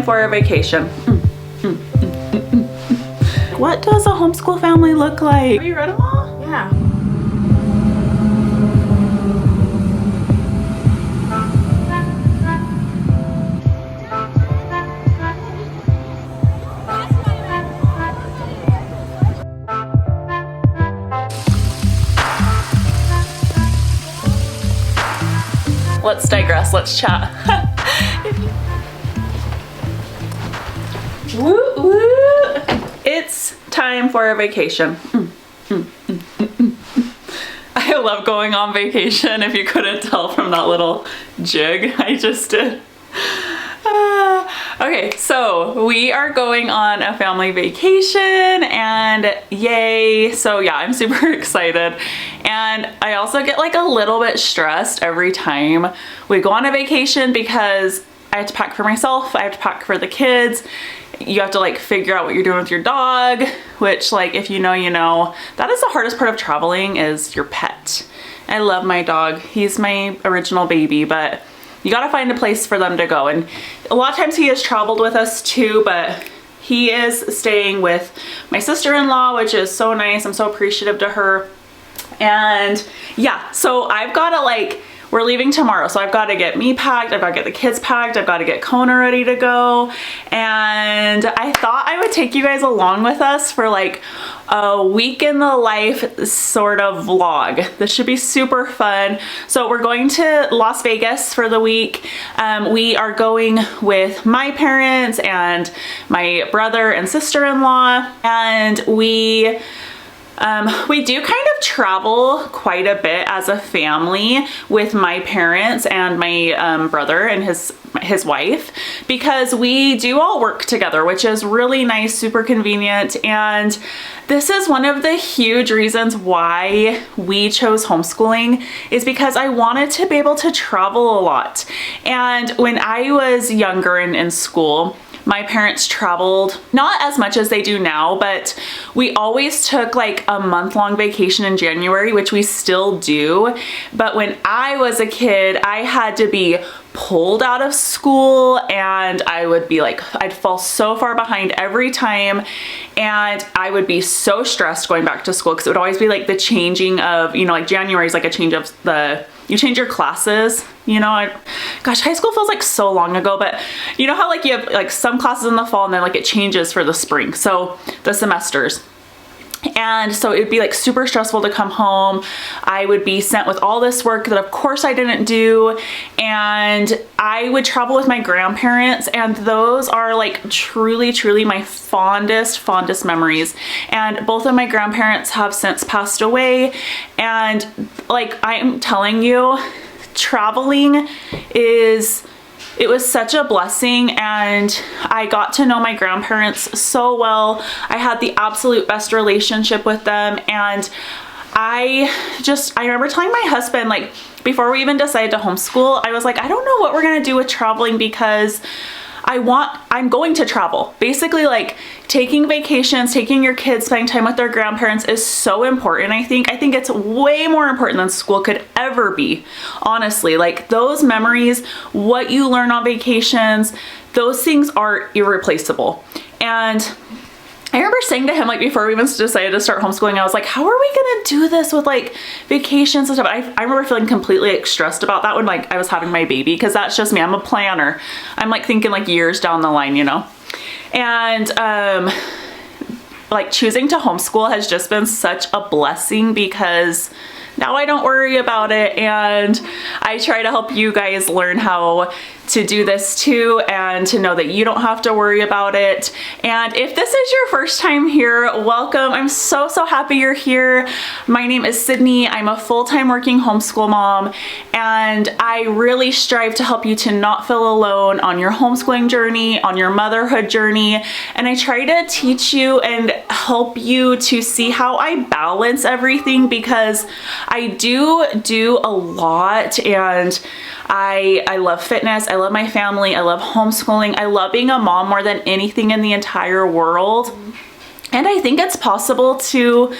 for a vacation. What does a homeschool family look like? Have you read them all? Yeah. Let's digress, let's chat. Woo woo! It's time for a vacation. I love going on vacation, if you couldn't tell from that little jig I just did. Okay, so we are going on a family vacation and yay. So yeah, I'm super excited. And I also get like a little bit stressed every time we go on a vacation because I have to pack for myself, I have to pack for the kids. You have to like figure out what you're doing with your dog, which like if you know, you know. That is the hardest part of traveling is your pet. I love my dog. He's my original baby, but you gotta find a place for them to go. And a lot of times he has traveled with us too, but he is staying with my sister-in-law, which is so nice. I'm so appreciative to her. And yeah, so I've gotta like, we're leaving tomorrow, so I've got to get me packed, I've got to get the kids packed, I've got to get Kona ready to go. And I thought I would take you guys along with us for like a week in the life sort of vlog. This should be super fun. So we're going to Las Vegas for the week. We are going with my parents and my brother and sister-in-law, and we do kind of travel quite a bit as a family with my parents and my brother and his wife, because we do all work together, which is really nice, super convenient. And this is one of the huge reasons why we chose homeschooling, is because I wanted to be able to travel a lot. And when I was younger and in school, my parents traveled, not as much as they do now, but we always took like a month-long vacation in January, which we still do. But when I was a kid, I had to be pulled out of school and I would be like, I'd fall so far behind every time. And I would be so stressed going back to school because it would always be like the changing of, you know, like January is like a change of you change your classes, you know. Gosh, high school feels like so long ago, but you know how like you have like some classes in the fall and then like it changes for the spring, so the semesters. And so it'd be like super stressful to come home. I would be sent with all this work that of course I didn't do. And I would travel with my grandparents, and those are like truly, truly my fondest memories. And both of my grandparents have since passed away. And like I'm telling you, traveling it was such a blessing, and I got to know my grandparents so well. I had the absolute best relationship with them, and I remember telling my husband, like before we even decided to homeschool, I was like, I don't know what we're gonna do with traveling because I'm going to travel. Basically, like taking vacations, taking your kids, spending time with their grandparents is so important. I think it's way more important than school could ever be, honestly. Like those memories, what you learn on vacations, those things are irreplaceable. And I remember saying to him, like before we even decided to start homeschooling, I was like, how are we gonna do this with like vacations and stuff? I remember feeling completely like stressed about that when like I was having my baby, because that's just me. I'm a planner. I'm like thinking like years down the line, you know? And like choosing to homeschool has just been such a blessing, because now I don't worry about it, and I try to help you guys learn how to do this too, and to know that you don't have to worry about it. And if this is your first time here, welcome. I'm so happy you're here. My name is Sydney. I'm a full-time working homeschool mom, and I really strive to help you to not feel alone on your homeschooling journey, on your motherhood journey. And I try to teach you and help you to see how I balance everything, because I do a lot, and I love fitness, I love my family, I love homeschooling, I love being a mom more than anything in the entire world. And I think it's possible to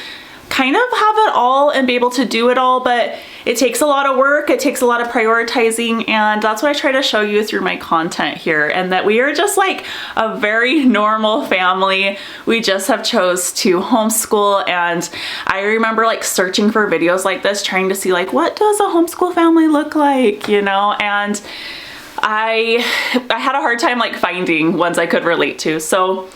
kind of have it all and be able to do it all, but it takes a lot of work, it takes a lot of prioritizing, and that's what I try to show you through my content here, and that we are just like a very normal family. We just have chose to homeschool, and I remember like searching for videos like this, trying to see like, what does a homeschool family look like, you know, and I had a hard time like finding ones I could relate to. So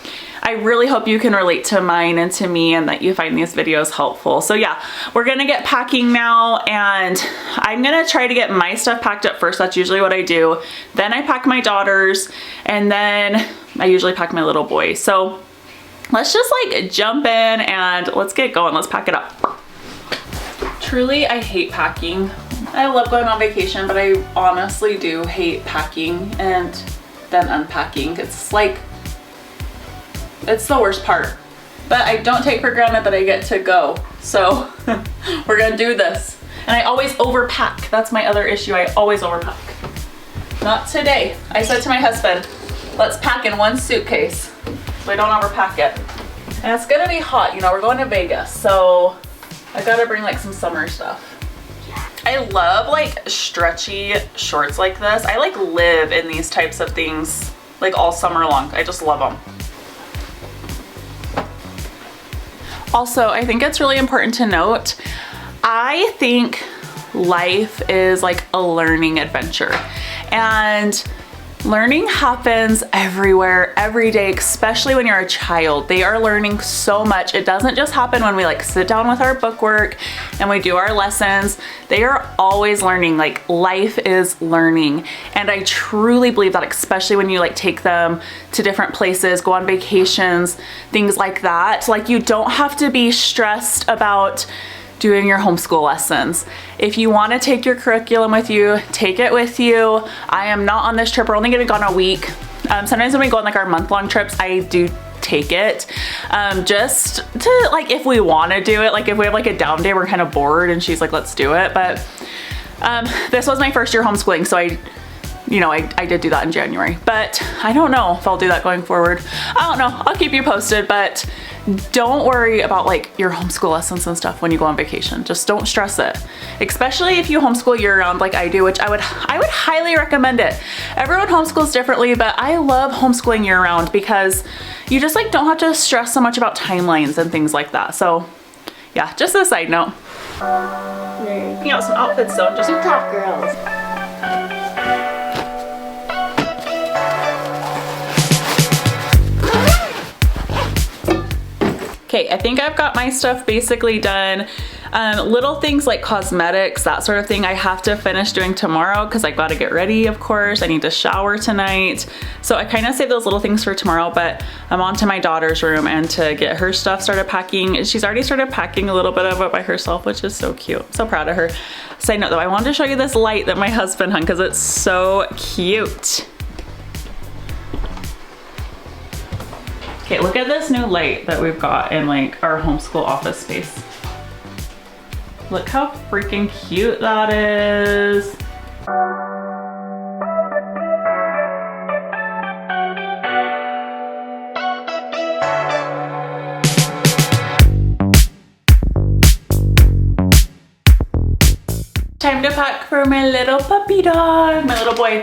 I really hope you can relate to mine and to me, and that you find these videos helpful. So yeah, we're gonna get packing now, and I'm gonna try to get my stuff packed up first. That's usually what I do. Then I pack my daughter's, and then I usually pack my little boy. So let's just like jump in and let's get going. Let's pack it up. Truly, I hate packing. I love going on vacation, but I honestly do hate packing and then unpacking. It's like, it's the worst part, but I don't take for granted that I get to go. So we're gonna do this. And I always overpack. That's my other issue. I always overpack. Not today. I said to my husband, let's pack in one suitcase so I don't overpack it. And it's gonna be hot, you know, we're going to Vegas, so I gotta bring like some summer stuff. I love like stretchy shorts like this. I like live in these types of things like all summer long. I just love them. Also, I think it's really important to note, I think life is like a learning adventure, and learning happens everywhere, every day, especially when you're a child. They are learning so much. It doesn't just happen when we like sit down with our bookwork and we do our lessons. They are always learning. Like, life is learning. And I truly believe that, especially when you like take them to different places, go on vacations, things like that. Like, you don't have to be stressed about doing your homeschool lessons. If you want to take your curriculum with you, take it with you. I am not on this trip. We're only going to go on a week. Sometimes when we go on like our month-long trips, I do take it just to like, if we want to do it, like if we have like a down day, we're kind of bored and she's like, let's do it. But this was my first year homeschooling, so I did do that in January, but I don't know if I'll do that going forward. I don't know. I'll keep you posted, but don't worry about like your homeschool lessons and stuff when you go on vacation. Just don't stress it, especially if you homeschool year round like I do, which I would highly recommend it. Everyone homeschools differently, but I love homeschooling year round because you just like don't have to stress so much about timelines and things like that. So yeah, just a side note. Picking out some outfits though, just top girls. Okay, I think I've got my stuff basically done. Little things like cosmetics, that sort of thing, I have to finish doing tomorrow because I gotta get ready, of course. I need to shower tonight. So I kind of save those little things for tomorrow, but I'm on to my daughter's room and to get her stuff started packing. She's already started packing a little bit of it by herself, which is so cute. So proud of her. Side note though, I wanted to show you this light that my husband hung because it's so cute. Okay, look at this new light that we've got in like our homeschool office space. Look how freaking cute that is. Time to pack for my little puppy dog, my little boy.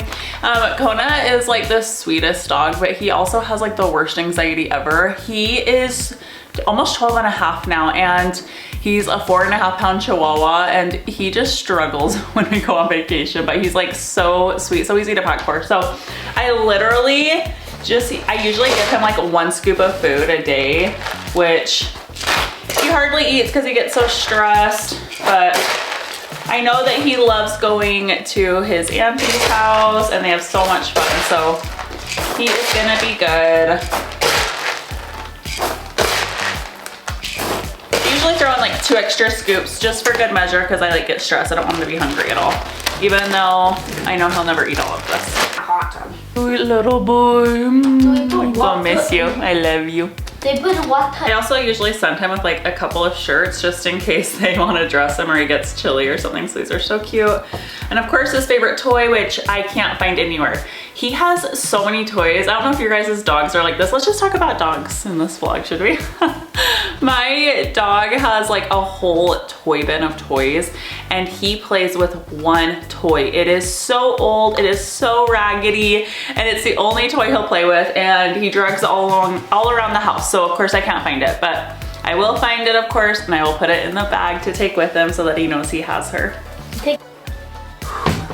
Kona is like the sweetest dog, but he also has like the worst anxiety ever. He is almost 12 and a half now, and he's a 4.5 pound Chihuahua, and he just struggles when we go on vacation, but he's like so sweet, so easy to pack for. So I literally I usually give him like 1 scoop of food a day, which he hardly eats because he gets so stressed, but I know that he loves going to his auntie's house and they have so much fun, so he is gonna be good. I usually throw in like 2 extra scoops just for good measure because I like get stressed. I don't want him to be hungry at all, even though I know he'll never eat all of this. Sweet little boy. I'm gonna miss you. I love you. They put what? I also usually send him with like a couple of shirts just in case they want to dress him or he gets chilly or something, so these are so cute. And of course his favorite toy, which I can't find anywhere. He has so many toys. I don't know if your guys' dogs are like this. Let's just talk about dogs in this vlog, should we? My dog has like a whole toy bin of toys and he plays with one toy. It is so old, it is so raggedy, and it's the only toy he'll play with, and he drags all around the house. So of course I can't find it, but I will find it, of course, and I will put it in the bag to take with him so that he knows he has her. Take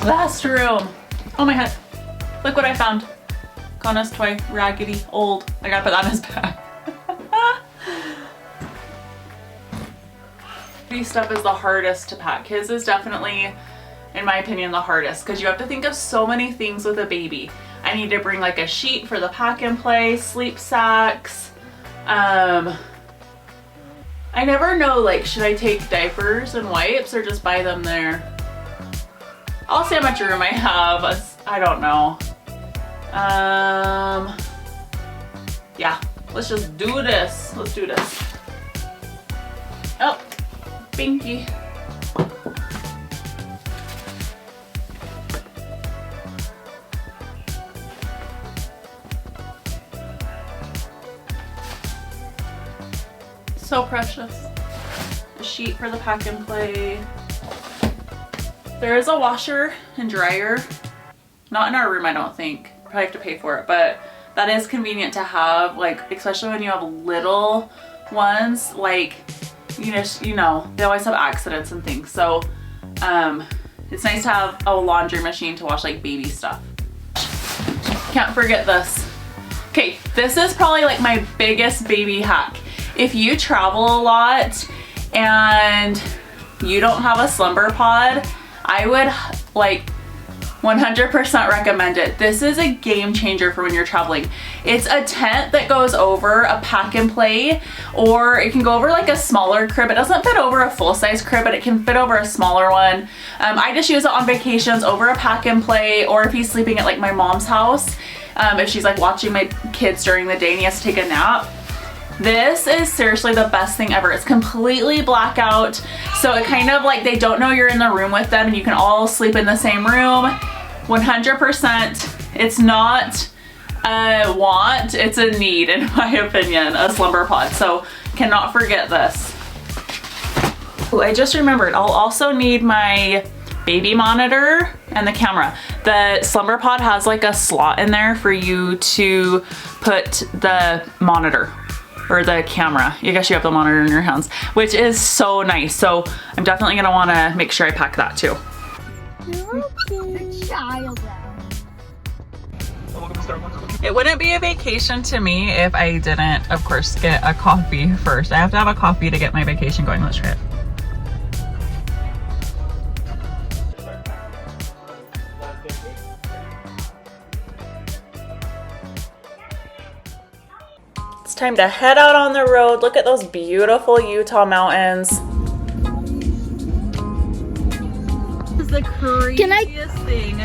Last room. Oh my head. Look what I found. Connor's toy, raggedy, old. I gotta put that in his bag. Baby stuff is the hardest to pack. His is definitely, in my opinion, the hardest because you have to think of so many things with a baby. I need to bring like a sheet for the pack and play, sleep sacks. I never know, like, should I take diapers and wipes or just buy them there? I'll see how much room I have. I don't know. Yeah, let's just do this. Let's do this. Oh, Binky. So precious. A sheet for the pack and play. There is a washer and dryer. Not in our room, I don't think. Probably have to pay for it, but that is convenient to have, like, especially when you have little ones, like, you know, they always have accidents and things. So it's nice to have a laundry machine to wash like baby stuff. Can't forget this. Okay, this is probably like my biggest baby hack. If you travel a lot and you don't have a slumber pod, I would like 100% recommend it. This is a game changer for when you're traveling. It's a tent that goes over a pack and play, or it can go over like a smaller crib. It doesn't fit over a full-size crib, but it can fit over a smaller one. I just use it on vacations over a pack and play, or if he's sleeping at like my mom's house, if she's like watching my kids during the day and he has to take a nap. This is seriously the best thing ever. It's completely blackout, so it kind of like they don't know you're in the room with them and you can all sleep in the same room. 100%. It's not a want, it's a need in my opinion, a slumber pod. So cannot forget this. Ooh, I just remembered, I'll also need my baby monitor and the camera. The slumber pod has like a slot in there for you to put the monitor or the camera. I guess you have the monitor in your hands, which is so nice. So I'm definitely gonna wanna make sure I pack that too. It wouldn't be a vacation to me if I didn't, of course, get a coffee first. I have to have a coffee to get my vacation going. Let's try it. It's time to head out on the road. Look at those beautiful Utah mountains. This is the craziest thing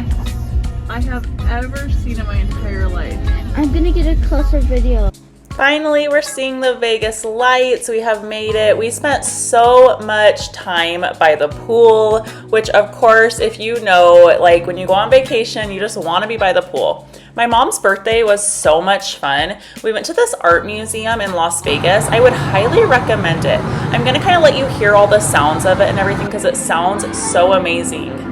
I have ever seen in my entire life. I'm gonna get a closer video. Finally, we're seeing the Vegas lights. We have made it. We spent so much time by the pool, which of course, if you know, like when you go on vacation, you just want to be by the pool. My mom's birthday was so much fun. We went to this art museum in Las Vegas. I would highly recommend it. I'm gonna kind of let you hear all the sounds of it and everything because it sounds so amazing.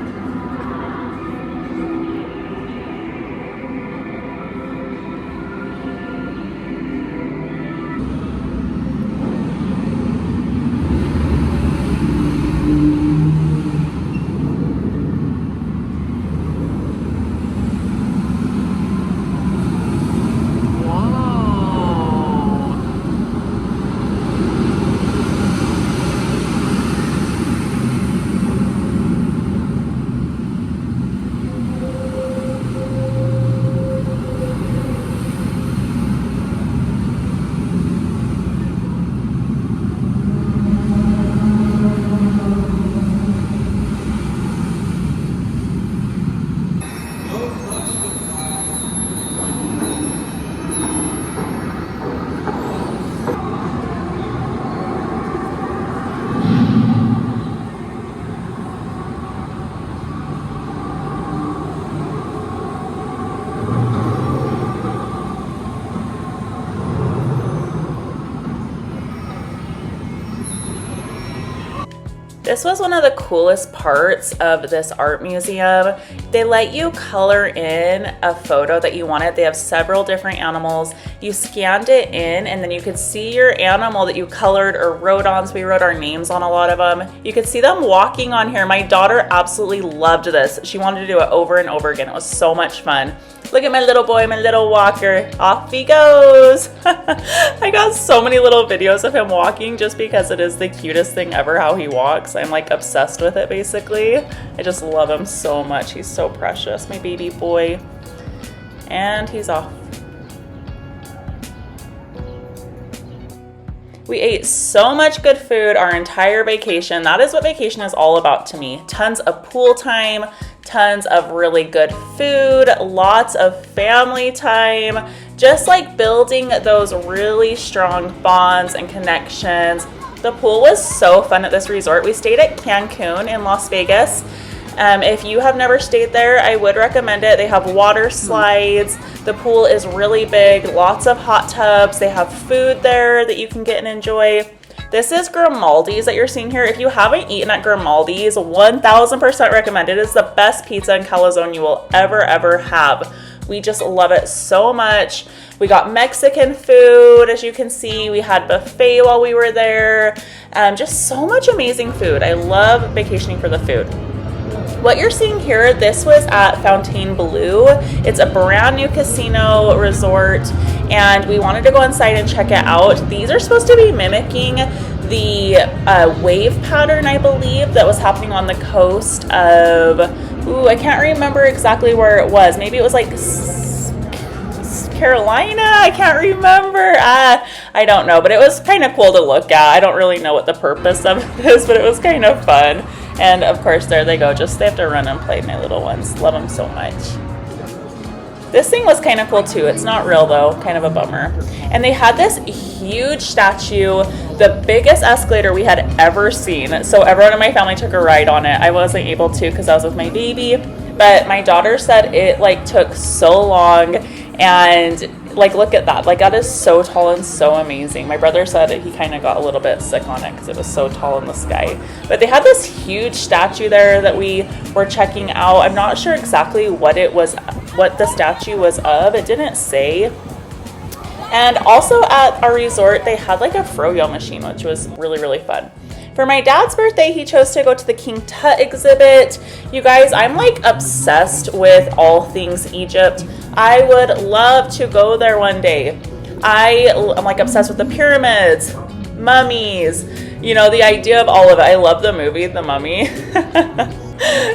This was one of the coolest parts of this art museum. They let you color in a photo that you wanted. They have several different animals. You scanned it in and then you could see your animal that you colored or wrote on. So we wrote our names on a lot of them. You could see them walking on here. My daughter absolutely loved this. She wanted to do it over and over again. It was so much fun. Look at my little boy, my little walker. Off he goes. I got so many little videos of him walking just because it is the cutest thing ever how he walks. I'm like obsessed with it basically. I just love him so much. He's so precious, my baby boy. And he's off. We ate so much good food our entire vacation. That is what vacation is all about to me. Tons of pool time, tons of really good food, lots of family time, just like building those really strong bonds and connections. The pool was so fun at this resort. We stayed at Cancun in Las Vegas. If you have never stayed there, I would recommend it. They have water slides. The pool is really big, lots of hot tubs. They have food there that you can get and enjoy. This is Grimaldi's that you're seeing here. If you haven't eaten at Grimaldi's, 1000% recommend it. It's the best pizza in Calzone you will ever have. We just love it so much. We got Mexican food, as you can see. We had buffet while we were there. Just so much amazing food. I love vacationing for the food. What you're seeing here, this was at Fontainebleau. It's a brand new casino resort, and we wanted to go inside and check it out. These are supposed to be mimicking the wave pattern, I believe, that was happening on the coast of, I can't remember exactly where it was. Maybe it was like Carolina, I can't remember. I don't know, but it was kind of cool to look at. I don't really know what the purpose of it is, but it was kind of fun. And of course, there they go. Just they have to run and play, my little ones. Love them so much. This thing was kind of cool too. It's not real though, kind of a bummer. And they had this huge statue, the biggest escalator we had ever seen. So everyone in my family took a ride on it. I wasn't able to because I was with my baby, but my daughter said it like took so long. And like, look at that. Like, that is so tall and so amazing. My brother said he kind of got a little bit sick on it because it was so tall in the sky. But they had this huge statue there that we were checking out. I'm not sure exactly what the statue was of. It didn't say. And also at our resort, they had like a froyo machine, which was really fun. For my dad's birthday, he chose to go to the King Tut exhibit. You guys, I'm like obsessed with all things Egypt. I would love to go there one day. I'm like obsessed with the pyramids, mummies, you know, the idea of all of it. I love the movie, The Mummy.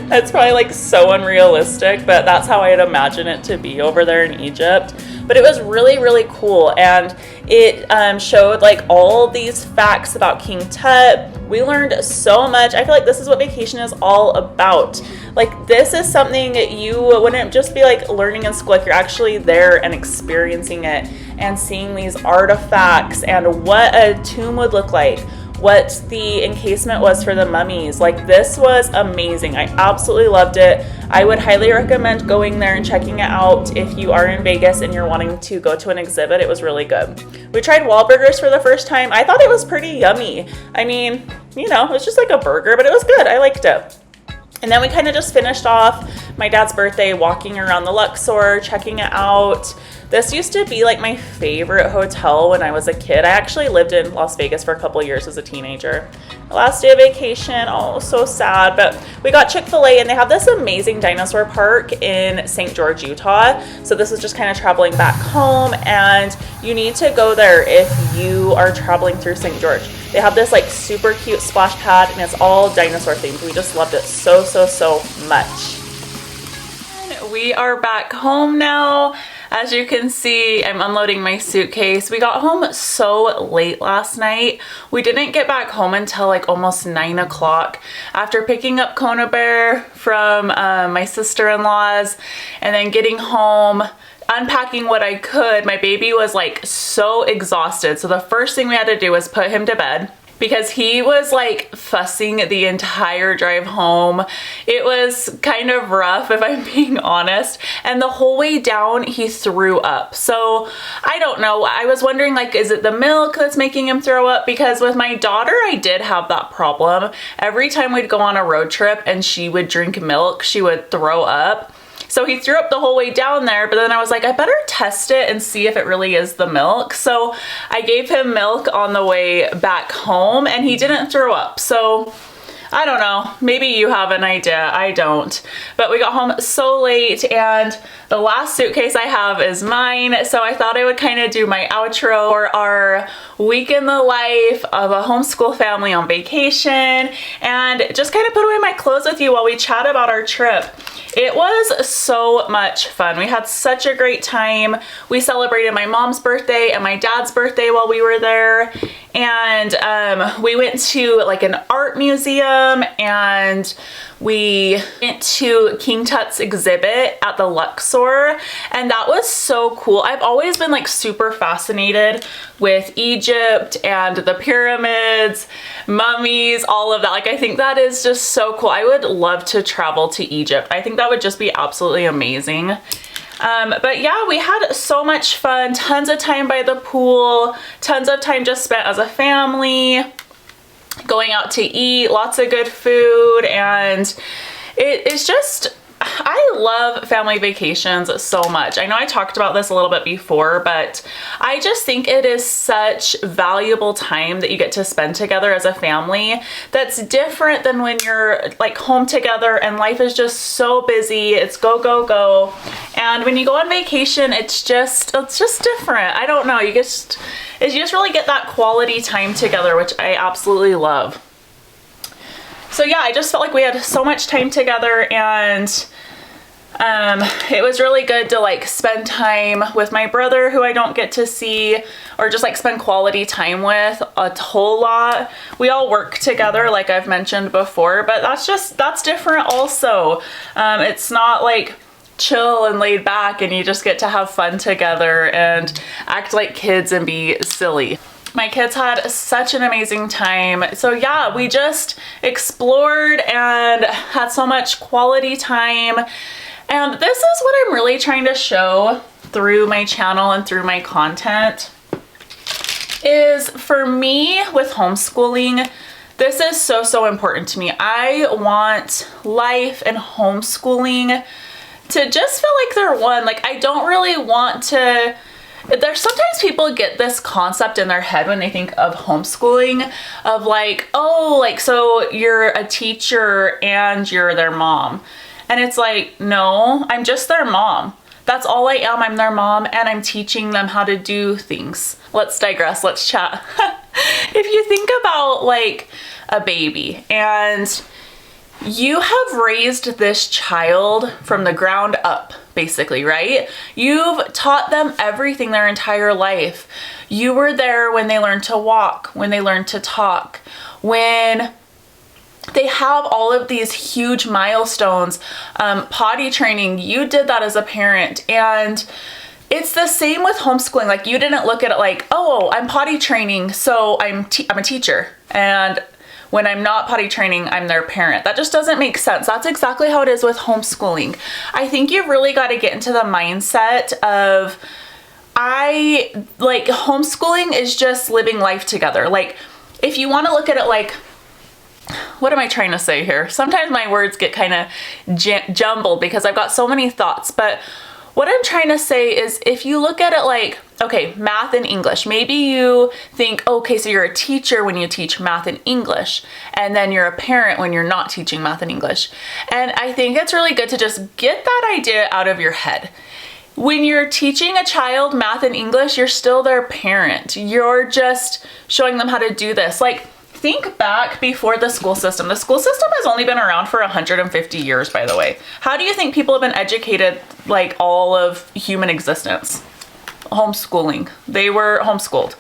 That's probably like so unrealistic, but that's how I'd imagine it to be over there in Egypt. But it was really cool, and it showed like all these facts about King Tut. We learned so much. I feel like this is what vacation is all about. Like, this is something that you wouldn't just be like learning in school. Like, you're actually there and experiencing it and seeing these artifacts and what a tomb would look like, what the encasement was for the mummies. Like, this was amazing. I absolutely loved it. I would highly recommend going there and checking it out if you are in Vegas and you're wanting to go to an exhibit. It was really good. We tried Wahlburgers for the first time. I thought it was pretty yummy. I mean, you know, it was just like a burger, but it was good. I liked it. And then we kind of just finished off my dad's birthday walking around the Luxor, checking it out. This used to be like my favorite hotel when I was a kid. I actually lived in Las Vegas for a couple years as a teenager. Last day of vacation, oh, so sad. But we got Chick-fil-A, and they have this amazing dinosaur park in St. George, Utah. So this is just kind of traveling back home, and you need to go there if you are traveling through St. George. They have this like super cute splash pad, and it's all dinosaur themed. We just loved it so much. We are back home now. As you can see, I'm unloading my suitcase. We got home so late last night. We didn't get back home until like almost 9 o'clock after picking up Kona Bear from my sister-in-law's, and then getting home, unpacking what I could. My baby was like so exhausted. So the first thing we had to do was put him to bed, because he was like fussing the entire drive home. It was kind of rough, if I'm being honest. And the whole way down, he threw up. So I don't know. I was wondering, like, is it the milk that's making him throw up? Because with my daughter, I did have that problem. Every time we'd go on a road trip and she would drink milk, she would throw up. So he threw up the whole way down there, but then I was like, I better test it and see if it really is the milk. So I gave him milk on the way back home and he didn't throw up. So I don't know, maybe you have an idea, I don't. But we got home so late and the last suitcase I have is mine. So I thought I would kind of do my outro for our week in the life of a homeschool family on vacation and just kind of put away my clothes with you while we chat about our trip. It was so much fun. We had such a great time. We celebrated my mom's birthday and my dad's birthday while we were there. And we went to like an art museum and we went to King Tut's exhibit at the Luxor, and that was so cool. I've always been like super fascinated with Egypt and the pyramids, mummies, all of that. Like I think that is just so cool. I would love to travel to Egypt. I think that would just be absolutely amazing. But yeah, we had so much fun, tons of time by the pool, tons of time just spent as a family, going out to eat, lots of good food, and it's just, I love family vacations so much. I know I talked about this a little bit before, but I just think it is such valuable time that you get to spend together as a family that's different than when you're like home together and life is just so busy. It's go, go, go. And when you go on vacation, it's just different. I don't know. You just really get that quality time together, which I absolutely love. So yeah, I just felt like we had so much time together and it was really good to like spend time with my brother who I don't get to see, or just like spend quality time with a whole lot. We all work together like I've mentioned before, but that's different also. It's not like chill and laid back and you just get to have fun together and act like kids and be silly. My kids had such an amazing time. So yeah, we just explored and had so much quality time. And this is what I'm really trying to show through my channel and through my content is, for me with homeschooling, this is so important to me. I want life and homeschooling to just feel like they're one. Like I don't really want to, there's sometimes people get this concept in their head when they think of homeschooling of like, oh, like, so you're a teacher and you're their mom. And it's like, no, I'm just their mom. That's all I am. I'm their mom and I'm teaching them how to do things. Let's digress. Let's chat. If you think about like a baby and you have raised this child from the ground up, basically, right? You've taught them everything their entire life. You were there when they learned to walk, when they learned to talk, when they have all of these huge milestones, potty training, you did that as a parent. And it's the same with homeschooling. Like you didn't look at it like, oh, I'm potty training, so I'm a teacher. And when I'm not potty training, I'm their parent. That just doesn't make sense. That's exactly how it is with homeschooling. I think you've really got to get into the mindset of, homeschooling is just living life together. Like if you want to look at it like, what am I trying to say here? Sometimes my words get kind of jumbled because I've got so many thoughts, but what I'm trying to say is if you look at it like, okay, math and English, maybe you think, okay, so you're a teacher when you teach math and English, and then you're a parent when you're not teaching math and English. And I think it's really good to just get that idea out of your head. When you're teaching a child math and English, you're still their parent. You're just showing them how to do this. Like, think back before the school system. The school system has only been around for 150 years, by the way. How do you think people have been educated like all of human existence? Homeschooling. They were homeschooled.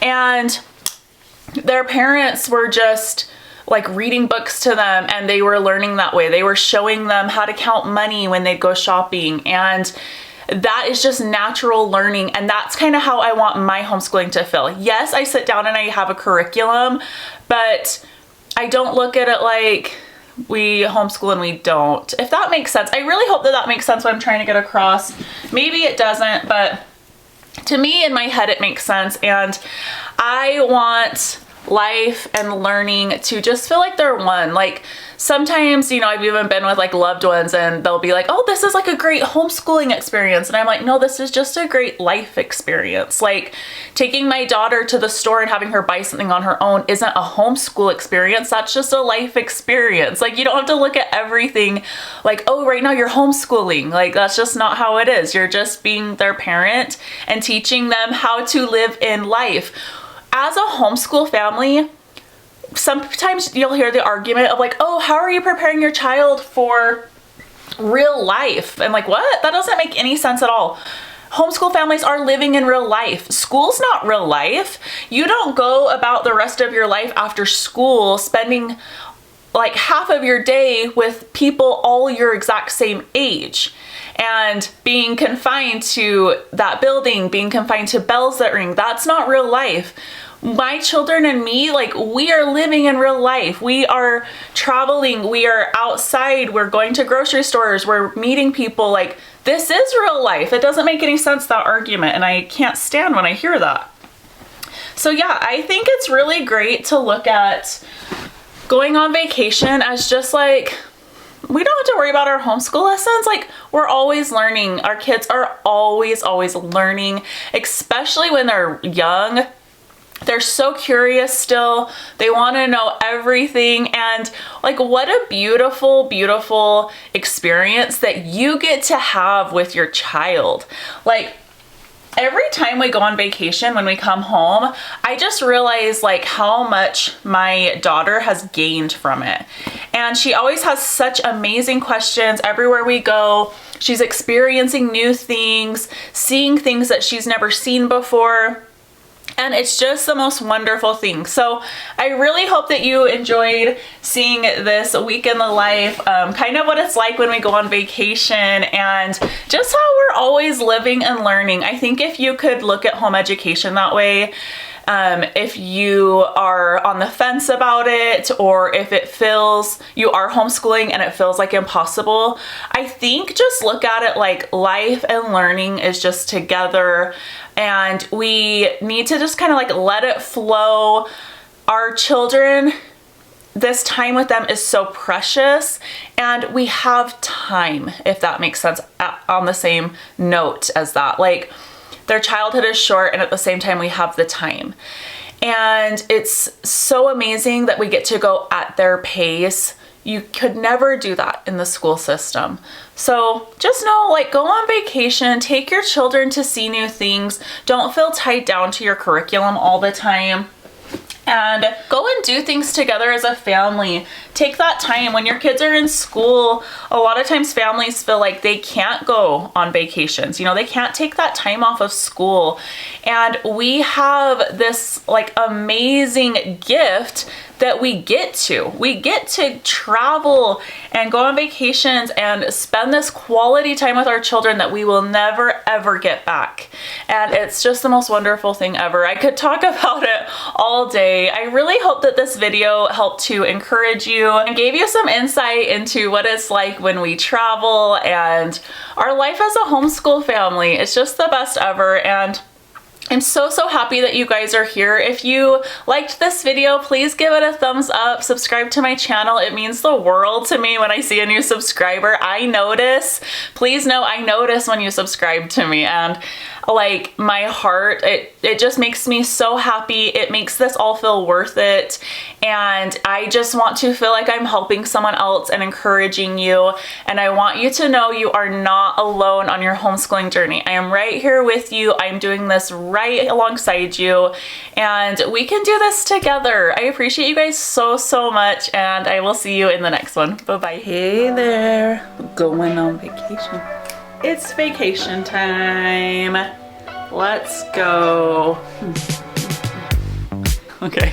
And their parents were just like reading books to them and they were learning that way. They were showing them how to count money when they'd go shopping. And that is just natural learning, and that's kind of how I want my homeschooling to feel. Yes, I sit down and I have a curriculum, but I don't look at it like we homeschool and we don't, if that makes sense. I really hope that that makes sense what I'm trying to get across. Maybe it doesn't, but to me, in my head, it makes sense. And I want life and learning to just feel like they're one. Like sometimes, you know, I've even been with like loved ones and they'll be like, oh, this is like a great homeschooling experience. And I'm like, no, this is just a great life experience. Like taking my daughter to the store and having her buy something on her own isn't a homeschool experience. That's just a life experience. Like you don't have to look at everything like, oh, right now you're homeschooling. Like that's just not how it is. You're just being their parent and teaching them how to live in life. As a homeschool family, sometimes you'll hear the argument of like, oh, how are you preparing your child for real life? And like, what? That doesn't make any sense at all. Homeschool families are living in real life. School's not real life. You don't go about the rest of your life after school spending like half of your day with people all your exact same age and being confined to that building, being confined to bells that ring. That's not real life. My children and me, like we are living in real life. We are traveling, we are outside, we're going to grocery stores, we're meeting people. Like this is real life. It doesn't make any sense, that argument, and I can't stand when I hear that. So yeah, I think it's really great to look at going on vacation as just like, we don't have to worry about our homeschool lessons. Like we're always learning. Our kids are always learning, especially when they're young. They're so curious still. They want to know everything. And like, what a beautiful, beautiful experience that you get to have with your child. Like every time we go on vacation, when we come home, I just realize like how much my daughter has gained from it. And she always has such amazing questions everywhere we go. She's experiencing new things, seeing things that she's never seen before. And it's just the most wonderful thing. So I really hope that you enjoyed seeing this week in the life, kind of what it's like when we go on vacation and just how we're always living and learning. I think if you could look at home education that way, if you are on the fence about it, or if it feels you are homeschooling and it feels like impossible, I think just look at it like life and learning is just together, and we need to just kind of like let it flow. Our children, this time with them is so precious, and we have time, if that makes sense, on the same note as that. Like their childhood is short, and at the same time we have the time. And it's so amazing that we get to go at their pace. You could never do that in the school system. So just know, like, go on vacation, take your children to see new things. Don't feel tied down to your curriculum all the time. And go and do things together as a family. Take that time. When your kids are in school, a lot of times families feel like they can't go on vacations. You know, they can't take that time off of school. And we have this like amazing gift that we get to. We get to travel and go on vacations and spend this quality time with our children that we will never ever get back. And it's just the most wonderful thing ever. I could talk about it all day. I really hope that this video helped to encourage you and gave you some insight into what it's like when we travel and our life as a homeschool family. It's just the best ever, and I'm so happy that you guys are here. If you liked this video, please give it a thumbs up, subscribe to my channel. It means the world to me when I see a new subscriber. I notice. Please know I notice when you subscribe to me, and like my heart, it just makes me so happy. It makes this all feel worth it, and I just want to feel like I'm helping someone else and encouraging you, and I want you to know you are not alone on your homeschooling journey. I am right here with you. I'm doing this right alongside you, and we can do this together. I appreciate you guys so much, and I will see you in the next one. Bye-bye. Hey there, going on vacation. It's vacation time. Let's go. Okay.